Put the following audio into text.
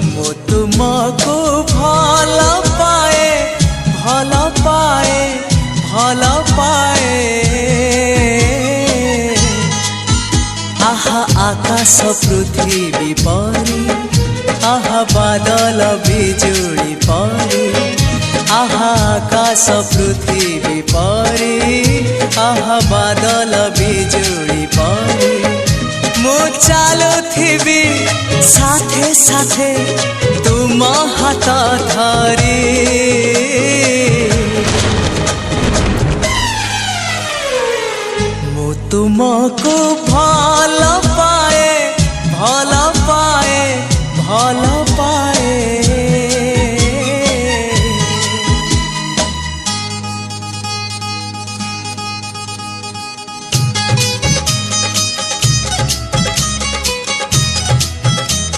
ମୁଁ ତୁମକୁ ଭଲ ପାଏ ଭଲ ପାଏ ଭଲ ପାଏ। आहा आकाश पृथ्वी परी आहा बादल बिजुली परी आहा आकाश पृथ्वी परी आहा बादल बिजुली परी मु चालुथिबी साथे साथे तुम हाथ धरी। मु तुमको